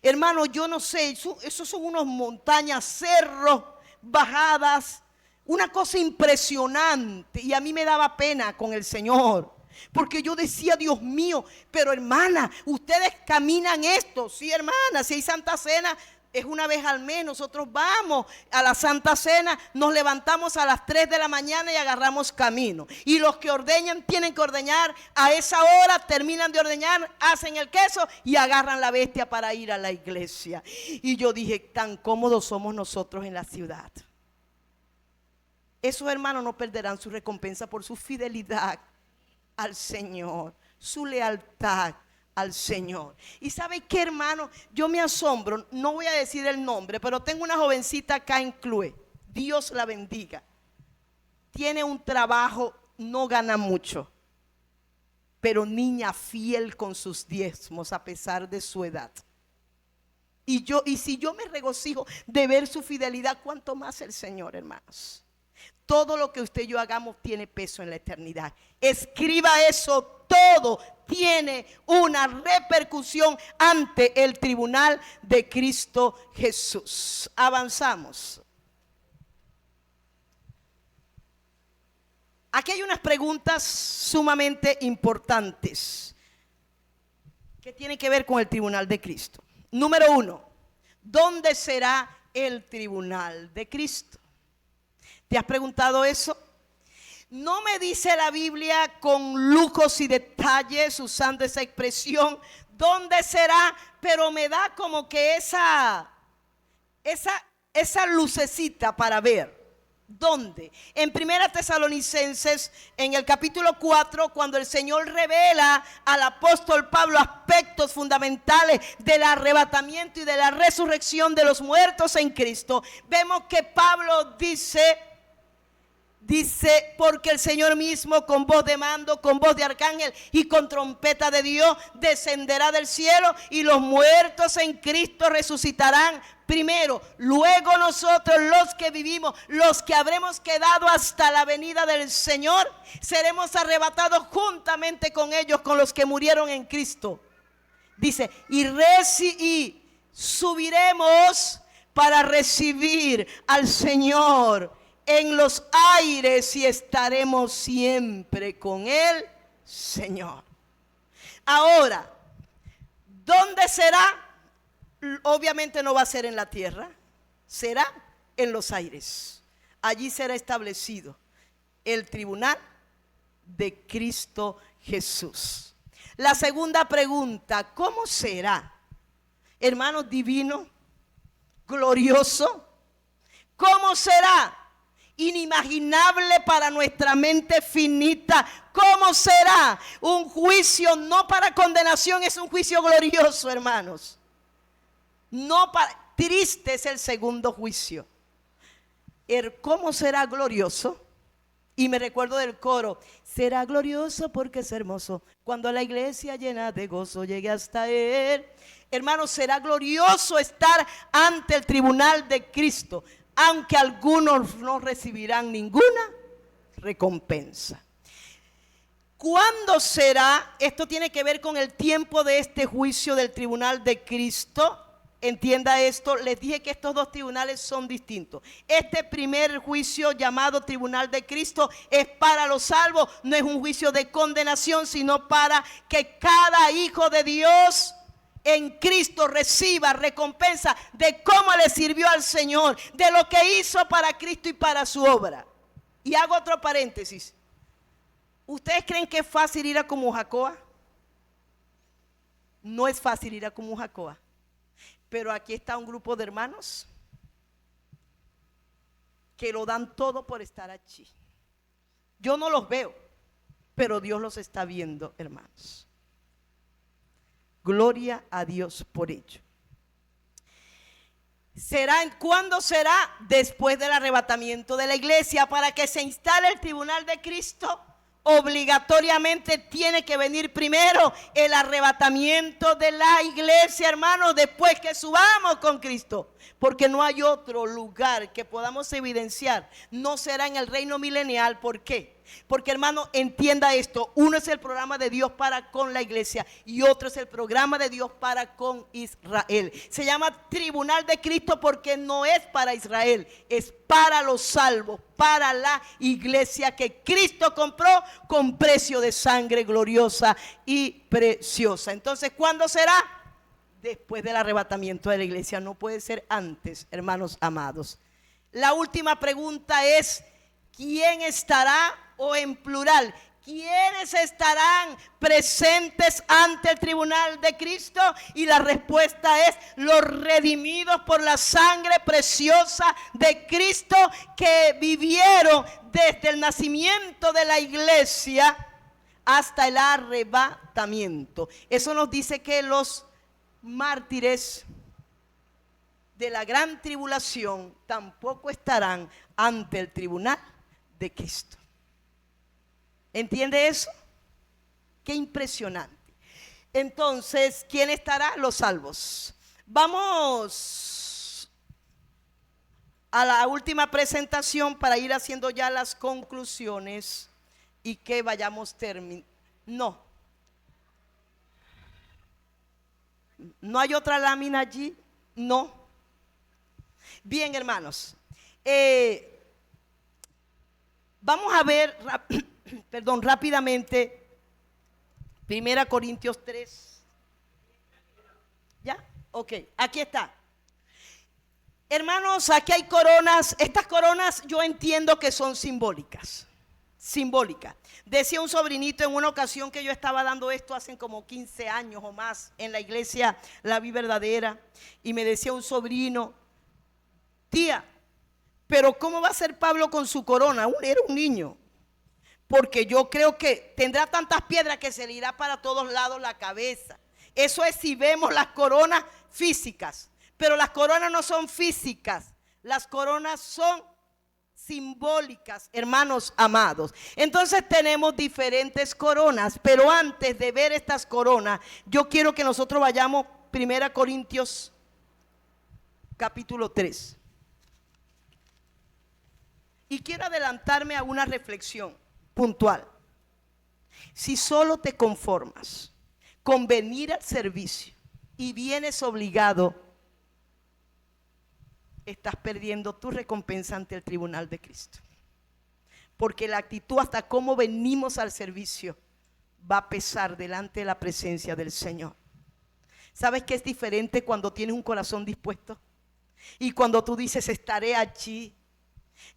A: Hermano, yo no sé, esos son unas montañas, cerros, bajadas, una cosa impresionante, y a mí me daba pena con el Señor, porque yo decía, Dios mío, pero hermana, ustedes caminan esto. Sí, hermana, si hay Santa Cena, es una vez al mes. Nosotros vamos a la Santa Cena, nos levantamos a las 3 de la mañana y agarramos camino. Y los que ordeñan tienen que ordeñar a esa hora, terminan de ordeñar, hacen el queso y agarran la bestia para ir a la iglesia. Y yo dije, tan cómodos somos nosotros en la ciudad. Esos hermanos no perderán su recompensa por su fidelidad al Señor, su lealtad al Señor. Y ¿sabe qué, hermano? Yo me asombro, no voy a decir el nombre, pero tengo una jovencita acá en Clue, Dios la bendiga. Tiene un trabajo, no gana mucho, pero niña fiel con sus diezmos a pesar de su edad. Y si yo me regocijo de ver su fidelidad, ¿cuánto más el Señor, hermanos? Todo lo que usted y yo hagamos tiene peso en la eternidad. Escriba eso, todo tiene una repercusión ante el tribunal de Cristo Jesús. Avanzamos. Aquí hay unas preguntas sumamente importantes que tienen que ver con el tribunal de Cristo. Número 1, ¿dónde será el tribunal de Cristo? ¿Te has preguntado eso? No me dice la Biblia con lujos y detalles, usando esa expresión, ¿dónde será? Pero me da como que esa lucecita para ver. ¿Dónde? En 1 Tesalonicenses, en el capítulo 4, cuando el Señor revela al apóstol Pablo aspectos fundamentales del arrebatamiento y de la resurrección de los muertos en Cristo, vemos que Pablo dice, porque el Señor mismo con voz de mando, con voz de arcángel y con trompeta de Dios descenderá del cielo, y los muertos en Cristo resucitarán primero. Luego nosotros, los que vivimos, los que habremos quedado hasta la venida del Señor, seremos arrebatados juntamente con ellos, con los que murieron en Cristo. Dice, y subiremos para recibir al Señor en los aires, y estaremos siempre con el Señor. Ahora, ¿dónde será? Obviamente no va a ser en la tierra, será en los aires. Allí será establecido el tribunal de Cristo Jesús. La segunda pregunta, ¿cómo será? Hermanos, divino, glorioso. ¿Cómo será? Inimaginable para nuestra mente finita. ¿Cómo será? Un juicio no para condenación, es un juicio glorioso, hermanos. Triste es el segundo juicio. ¿Cómo será glorioso? Y me recuerdo del coro, será glorioso porque es hermoso, cuando la iglesia llena de gozo llegue hasta él. Hermanos, será glorioso estar ante el tribunal de Cristo, aunque algunos no recibirán ninguna recompensa. ¿Cuándo será? Esto tiene que ver con el tiempo de este juicio del tribunal de Cristo. Entienda esto, les dije que estos dos tribunales son distintos. Este primer juicio llamado tribunal de Cristo es para los salvos, no es un juicio de condenación, sino para que cada hijo de Dios en Cristo reciba recompensa de cómo le sirvió al Señor, de lo que hizo para Cristo y para su obra. Y hago otro paréntesis. ¿Ustedes creen que es fácil ir a Comujacoa? No es fácil ir a Comujacoa. Pero aquí está un grupo de hermanos que lo dan todo por estar allí. Yo no los veo, pero Dios los está viendo, hermanos. Gloria a Dios por ello. ¿Cuándo será? Después del arrebatamiento de la iglesia. Para que se instale el tribunal de Cristo, obligatoriamente tiene que venir primero el arrebatamiento de la iglesia, hermanos, después que subamos con Cristo. Porque no hay otro lugar que podamos evidenciar. No será en el reino milenial. ¿Por qué? Porque, hermano, entienda esto. Uno es el programa de Dios para con la iglesia y otro es el programa de Dios para con Israel. Se llama Tribunal de Cristo porque no es para Israel, es para los salvos, para la iglesia que Cristo compró con precio de sangre gloriosa y preciosa. Entonces, ¿cuándo será? Después del arrebatamiento de la iglesia. No puede ser antes, hermanos amados. La última pregunta es: ¿quién estará? O en plural, ¿quiénes estarán presentes ante el tribunal de Cristo? Y la respuesta es: los redimidos por la sangre preciosa de Cristo, que vivieron desde el nacimiento de la iglesia hasta el arrebatamiento. Eso nos dice que los mártires de la gran tribulación tampoco estarán ante el tribunal de Cristo. ¿Entiende eso? Qué impresionante. Entonces, ¿quién estará? Los salvos. Vamos a la última presentación para ir haciendo ya las conclusiones y que vayamos terminando. ¿No hay otra lámina allí? No. Bien, hermanos. Vamos a ver rápidamente 1 Corintios 3. ¿Ya? Ok, aquí está. Hermanos, aquí hay coronas. Estas coronas yo entiendo que son simbólicas. Decía un sobrinito en una ocasión que yo estaba dando esto hace como 15 años o más en la iglesia La Vida Verdadera, y me decía un sobrino: tía, pero ¿cómo va a ser Pablo con su corona? Era un niño. Porque yo creo que tendrá tantas piedras que se le irá para todos lados la cabeza. Eso es si vemos las coronas físicas. Pero las coronas no son físicas. Las coronas son simbólicas, hermanos amados. Entonces tenemos diferentes coronas. Pero antes de ver estas coronas, yo quiero que nosotros vayamos 1 Corintios capítulo 3. Y quiero adelantarme a una reflexión puntual. Si solo te conformas con venir al servicio y vienes obligado, estás perdiendo tu recompensa ante el tribunal de Cristo. Porque la actitud, hasta cómo venimos al servicio, va a pesar delante de la presencia del Señor. ¿Sabes qué es diferente cuando tienes un corazón dispuesto? Y cuando tú dices: estaré allí.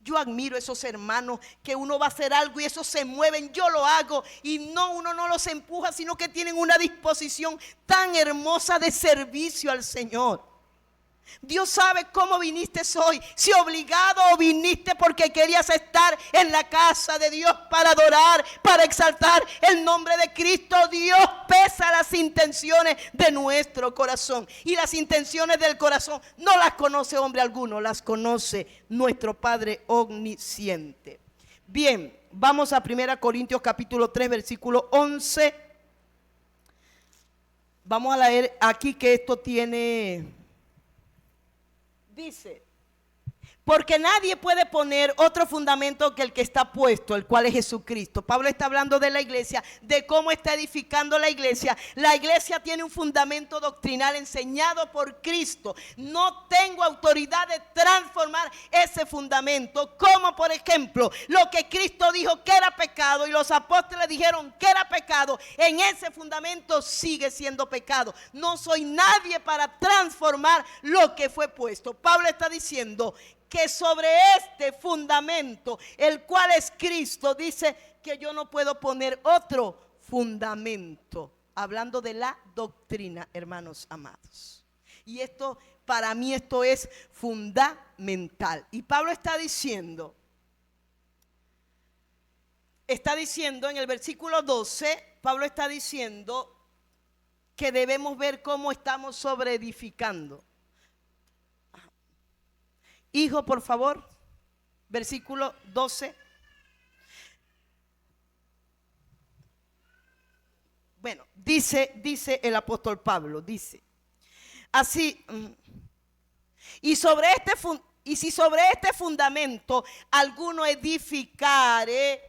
A: Yo admiro esos hermanos que uno va a hacer algo y esos se mueven, yo lo hago, y uno no los empuja, sino que tienen una disposición tan hermosa de servicio al Señor. Dios sabe cómo viniste hoy, si obligado o viniste porque querías estar en la casa de Dios para adorar, para exaltar el nombre de Cristo. Dios pesa las intenciones de nuestro corazón, y las intenciones del corazón no las conoce hombre alguno, las conoce nuestro Padre omnisciente. Bien, vamos a 1 Corintios capítulo 3 versículo 11. Vamos a leer aquí que esto tiene... Dice, porque nadie puede poner otro fundamento que el que está puesto, el cual es Jesucristo. Pablo está hablando de la iglesia, de cómo está edificando la iglesia. La iglesia tiene un fundamento doctrinal enseñado por Cristo. No tengo autoridad de transformar ese fundamento, como por ejemplo lo que Cristo dijo que era pecado y los apóstoles dijeron que era pecado. En ese fundamento sigue siendo pecado. No soy nadie para transformar lo que fue puesto. Pablo está diciendo que sobre este fundamento, el cual es Cristo, dice que yo no puedo poner otro fundamento. Hablando de la doctrina, hermanos amados. Y esto, para mí, esto es fundamental. Y Pablo está diciendo en el versículo 12, Pablo está diciendo que debemos ver cómo estamos sobreedificando. Hijo, por favor, versículo 12. Bueno, dice el apóstol Pablo, dice, así, y si sobre este fundamento alguno edificare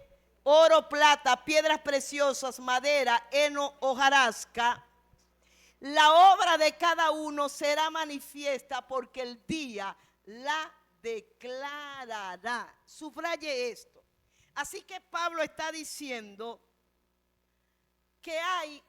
A: oro, plata, piedras preciosas, madera, heno, hojarasca, la obra de cada uno será manifiesta, porque el día la declarará. Subraye esto. Así que Pablo está diciendo que hay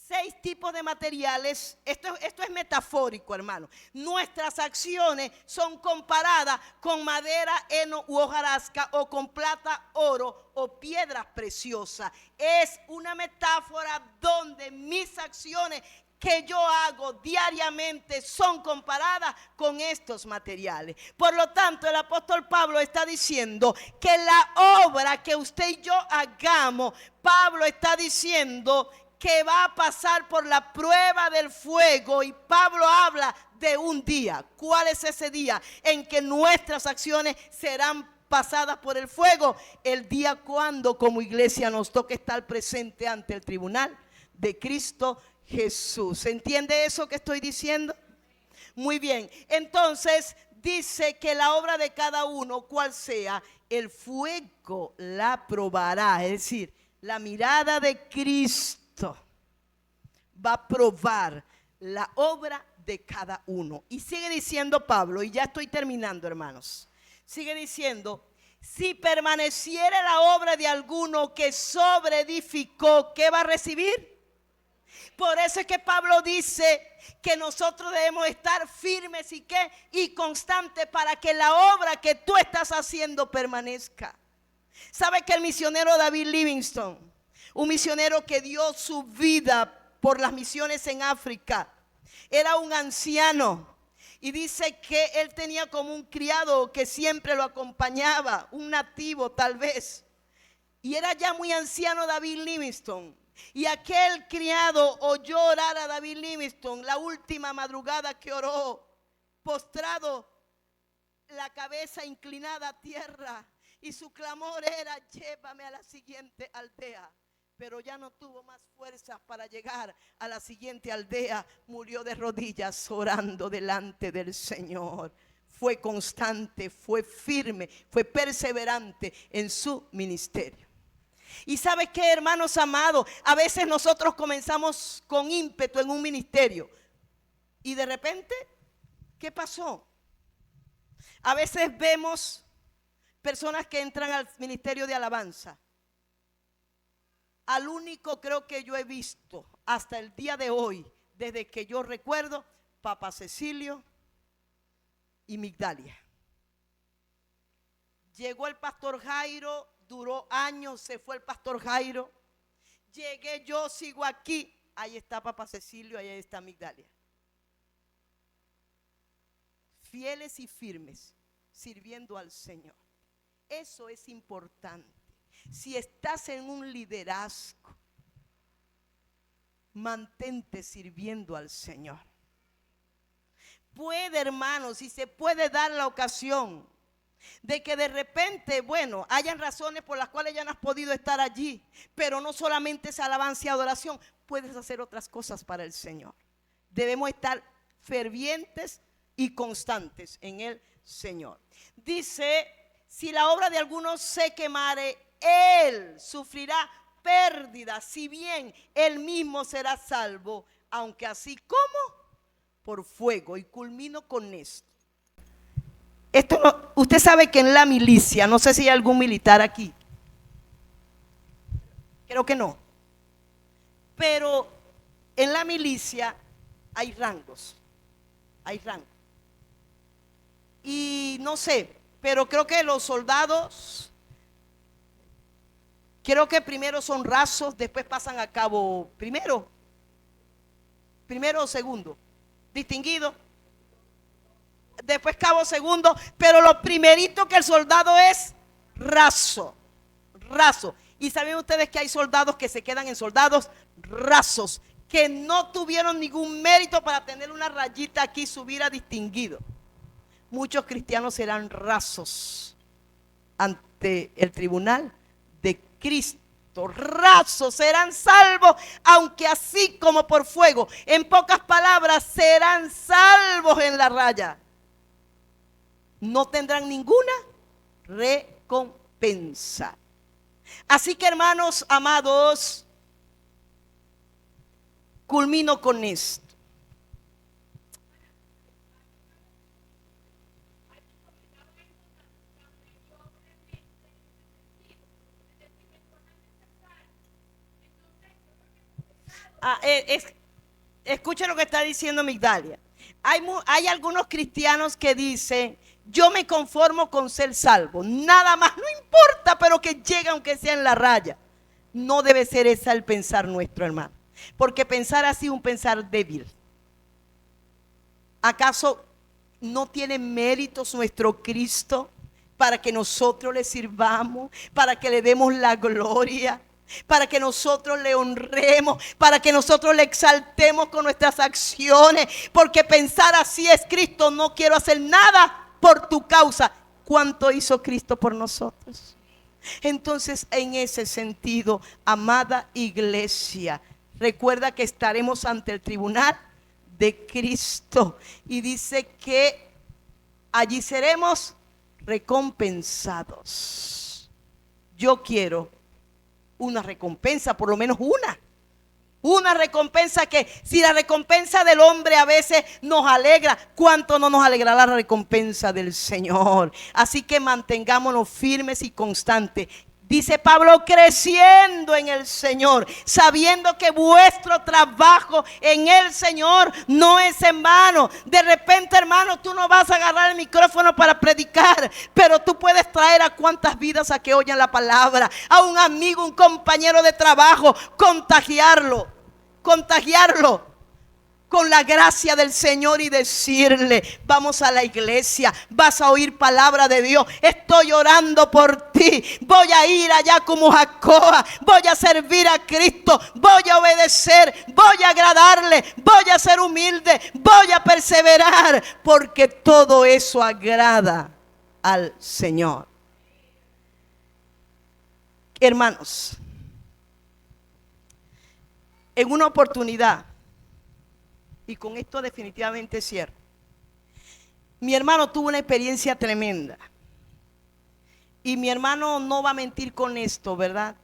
A: 6 tipos de materiales. Esto es metafórico, hermano. Nuestras acciones son comparadas con madera, heno u hojarasca, o con plata, oro o piedras preciosas. Es una metáfora donde mis acciones que yo hago diariamente son comparadas con estos materiales. Por lo tanto, el apóstol Pablo está diciendo que la obra que usted y yo hagamos, Pablo está diciendo que va a pasar por la prueba del fuego. Y Pablo habla de un día. ¿Cuál es ese día en que nuestras acciones serán pasadas por el fuego? El día cuando como iglesia nos toque estar presente ante el tribunal de Cristo Jesús. ¿Se entiende eso que estoy diciendo? Muy bien. Entonces dice que la obra de cada uno, cual sea, el fuego la probará. Es decir, la mirada de Cristo va a probar la obra de cada uno. Y sigue diciendo Pablo, y ya estoy terminando, hermanos. Sigue diciendo, si permaneciere la obra de alguno que sobreedificó, ¿qué va a recibir? Por eso es que Pablo dice que nosotros debemos estar firmes y constantes para que la obra que tú estás haciendo permanezca. ¿Sabe que el misionero David Livingstone, un misionero que dio su vida por las misiones en África, era un anciano? Y dice que él tenía como un criado que siempre lo acompañaba, un nativo tal vez. Y era ya muy anciano David Livingstone. Y aquel criado oyó orar a David Livingstone la última madrugada que oró, postrado, la cabeza inclinada a tierra. Y su clamor era: llévame a la siguiente aldea. Pero ya no tuvo más fuerzas para llegar a la siguiente aldea. Murió de rodillas orando delante del Señor. Fue constante, fue firme, fue perseverante en su ministerio. Y ¿sabe qué, hermanos amados? A veces nosotros comenzamos con ímpetu en un ministerio y de repente, ¿qué pasó? A veces vemos personas que entran al ministerio de alabanza. Al único creo que yo he visto hasta el día de hoy, desde que yo recuerdo, Papa Cecilio y Migdalia. Llegó el pastor Jairo, duró años, se fue el pastor Jairo. Llegué yo, sigo aquí. Ahí está Papa Cecilio, ahí está Migdalia. fieles y firmes sirviendo al Señor. Eso es importante. Si estás en un liderazgo, mantente sirviendo al Señor. Puede, hermanos, si se puede dar la ocasión de que de repente, bueno, hayan razones por las cuales ya no has podido estar allí, pero no solamente es alabanza y adoración, puedes hacer otras cosas para el Señor. Debemos estar fervientes y constantes en el Señor. Dice, si la obra de alguno se quemare, él sufrirá pérdida, si bien él mismo será salvo, aunque así como por fuego. Y culmino con esto. Usted sabe que en la milicia, no sé si hay algún militar aquí, creo que no, pero en la milicia hay rangos, y no sé, pero creo que los soldados, creo que primero son rasos, después pasan a cabo primero o segundo, distinguido, después cabo segundo, pero lo primerito que el soldado es raso. Y saben ustedes que hay soldados que se quedan en soldados rasos, que no tuvieron ningún mérito para tener una rayita aquí y subir a distinguido. Muchos cristianos serán rasos ante el tribunal de Cristo. Rasos, serán salvos, aunque así como por fuego. En pocas palabras, serán salvos en la raya. No tendrán ninguna recompensa. Así que, hermanos amados, culmino con esto. Escuchen lo que está diciendo Migdalia. Hay algunos cristianos que dicen: yo me conformo con ser salvo, nada más, no importa, pero que llegue aunque sea en la raya. No debe ser ese el pensar nuestro, hermano, porque pensar así es un pensar débil. ¿Acaso no tiene méritos nuestro Cristo para que nosotros le sirvamos, para que le demos la gloria, para que nosotros le honremos, para que nosotros le exaltemos con nuestras acciones? Porque pensar así es: Cristo, no quiero hacer nada por tu causa. ¿Cuánto hizo Cristo por nosotros? Entonces, en ese sentido, amada iglesia, recuerda que estaremos ante el tribunal de Cristo, y dice que allí seremos recompensados. Yo quiero una recompensa, por lo menos una recompensa, que si la recompensa del hombre a veces nos alegra, ¿cuánto no nos alegrará la recompensa del Señor? Así que mantengámonos firmes y constantes. Dice Pablo: creciendo en el Señor, sabiendo que vuestro trabajo en el Señor no es en vano. De repente, hermano, tú no vas a agarrar el micrófono para predicar, pero tú puedes traer a cuantas vidas a que oyen la palabra, a un amigo, un compañero de trabajo, contagiarlo con la gracia del Señor y decirle: vamos a la iglesia, vas a oír palabra de Dios, estoy orando por ti, voy a ir allá como Jacob, voy a servir a Cristo, voy a obedecer, voy a agradarle, voy a ser humilde, voy a perseverar, porque todo eso agrada al Señor. Hermanos, en una oportunidad, y con esto definitivamente cierro, mi hermano tuvo una experiencia tremenda. Y mi hermano no va a mentir con esto, ¿verdad?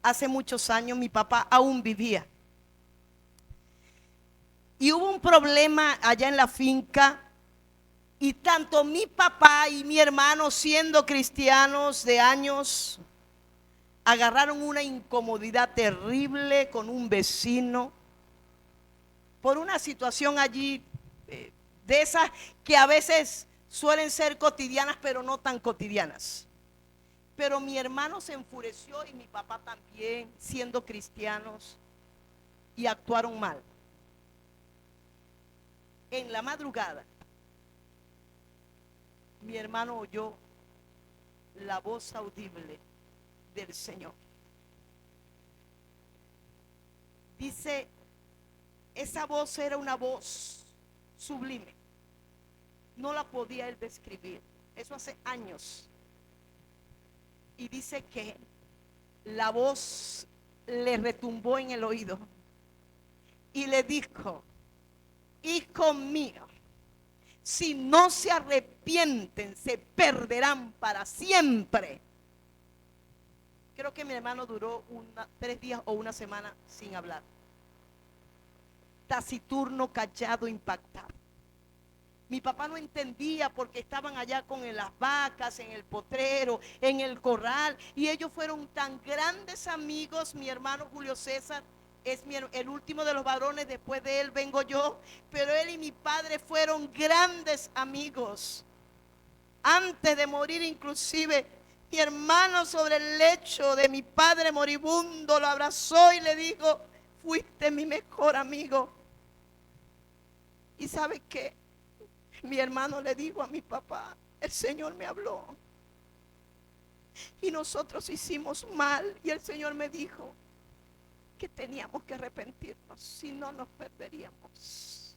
A: Hace muchos años mi papá aún vivía. Y hubo un problema allá en la finca. Y tanto mi papá y mi hermano, siendo cristianos de años, agarraron una incomodidad terrible con un vecino por una situación allí, de esas que a veces suelen ser cotidianas, pero no tan cotidianas. Pero mi hermano se enfureció y mi papá también, siendo cristianos, y actuaron mal. En la madrugada, mi hermano oyó la voz audible del Señor. Dice, esa voz era una voz sublime. No la podía él describir. Eso hace años. Y dice que la voz le retumbó en el oído y le dijo: hijo mío, si no se arrepienten, se perderán para siempre. Creo que mi hermano duró 3 días o una semana sin hablar. Taciturno, callado, impactado. Mi papá no entendía porque estaban allá con las vacas, en el potrero, en el corral. Y ellos fueron tan grandes amigos. Mi hermano Julio César es el último de los varones, después de él vengo yo. Pero él y mi padre fueron grandes amigos. Antes de morir inclusive, mi hermano sobre el lecho de mi padre moribundo lo abrazó y le dijo: fuiste mi mejor amigo. ¿Y sabe qué? Mi hermano le dijo a mi papá: el Señor me habló y nosotros hicimos mal, y el Señor me dijo que teníamos que arrepentirnos, si no nos perderíamos.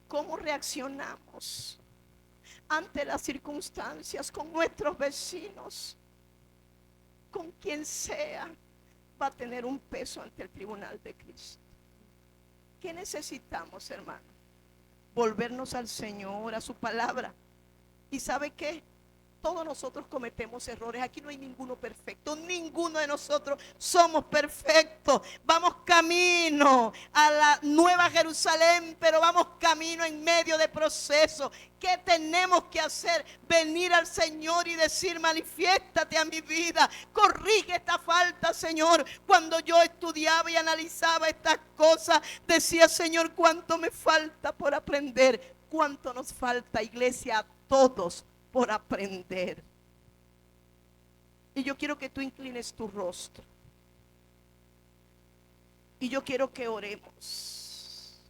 A: Cómo reaccionamos ante las circunstancias, con nuestros vecinos, con quien sea, va a tener un peso ante el tribunal de Cristo. ¿Qué necesitamos, hermano? Volvernos al Señor, a su palabra. ¿Y sabe qué? Todos nosotros cometemos errores. Aquí no hay ninguno perfecto. Ninguno de nosotros somos perfectos. Vamos camino a la Nueva Jerusalén, pero vamos camino en medio de proceso. ¿Qué tenemos que hacer? Venir al Señor y decir: manifiéstate a mi vida, corrige esta falta, Señor. Cuando yo estudiaba y analizaba estas cosas, decía: Señor, ¿cuánto me falta por aprender? ¿Cuánto nos falta, iglesia, a todos por aprender? Y yo quiero que tú inclines tu rostro y yo quiero que oremos.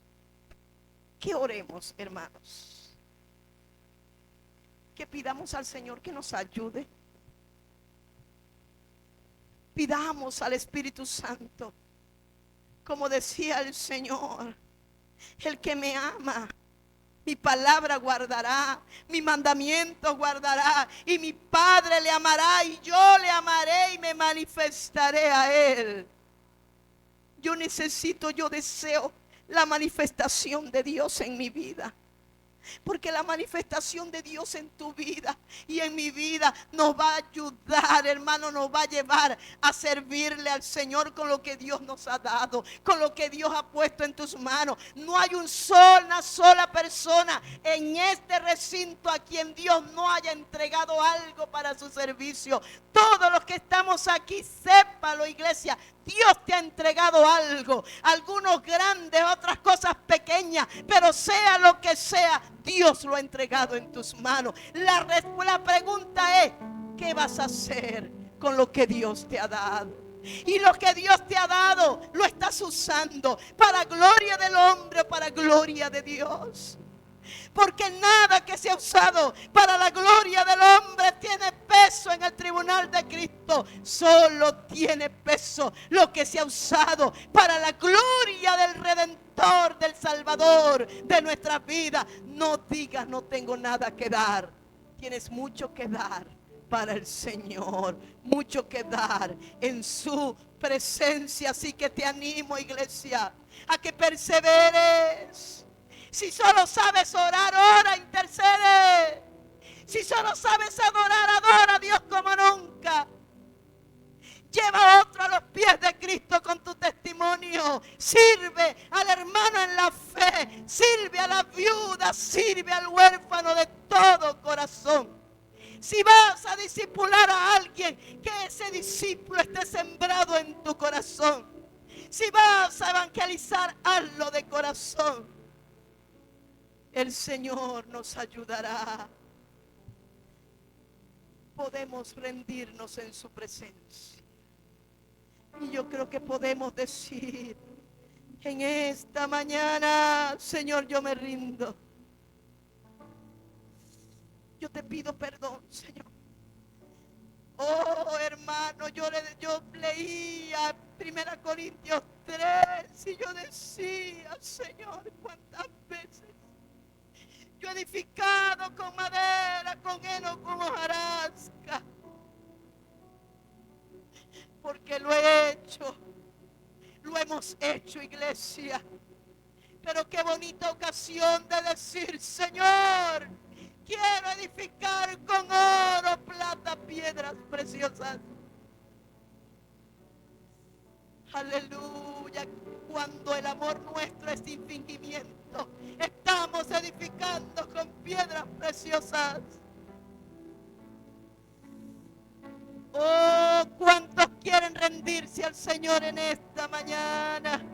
A: Que oremos, hermanos. Que pidamos al Señor que nos ayude. Pidamos al Espíritu Santo. Como decía el Señor: el que me ama, mi palabra guardará, mi mandamiento guardará, y mi Padre le amará, y yo le amaré y me manifestaré a él. Yo deseo la manifestación de Dios en mi vida. Porque la manifestación de Dios en tu vida y en mi vida nos va a ayudar, hermano, nos va a llevar a servirle al Señor con lo que Dios nos ha dado, con lo que Dios ha puesto en tus manos. No hay una sola persona en este recinto a quien Dios no haya entregado algo para su servicio. Todos los que estamos aquí, sépalo, iglesia, Dios te ha entregado algo, algunos grandes, otras cosas pequeñas, pero sea lo que sea, Dios lo ha entregado en tus manos. La pregunta es: ¿qué vas a hacer con lo que Dios te ha dado? Y lo que Dios te ha dado, lo estás usando para gloria del hombre o para gloria de Dios. Porque nada que sea usado para la gloria del hombre tiene peso en el tribunal de Cristo. Solo tiene peso lo que se ha usado para la gloria del Redentor, del Salvador de nuestras vidas. No digas: no tengo nada que dar. Tienes mucho que dar para el Señor, mucho que dar en su presencia. Así que te animo, iglesia, a que perseveres. Si solo sabes orar, ora, intercede. Si solo sabes adorar, adora a Dios como nunca. Lleva a otro a los pies de Cristo con tu testimonio. Sirve al hermano en la fe. Sirve a la viuda. Sirve al huérfano de todo corazón. Si vas a discipular a alguien, que ese discípulo esté sembrado en tu corazón. Si vas a evangelizar, hazlo de corazón. El Señor nos ayudará. Podemos rendirnos en su presencia. Y yo creo que podemos decir: En esta mañana, Señor, yo me rindo. Yo te pido perdón, Señor. Oh, hermano, yo leía 1 Corintios 3 y yo decía, Señor, cuántas veces yo he edificado con madera, con heno, con hojarasca, porque lo he hecho, lo hemos hecho, iglesia. Pero qué bonita ocasión de decir, Señor, quiero edificar con oro, plata, piedras preciosas. Aleluya. Cuando el amor nuestro es sin fingimiento, estamos edificando con piedras preciosas. Oh, ¿cuántos quieren rendirse al Señor en esta mañana?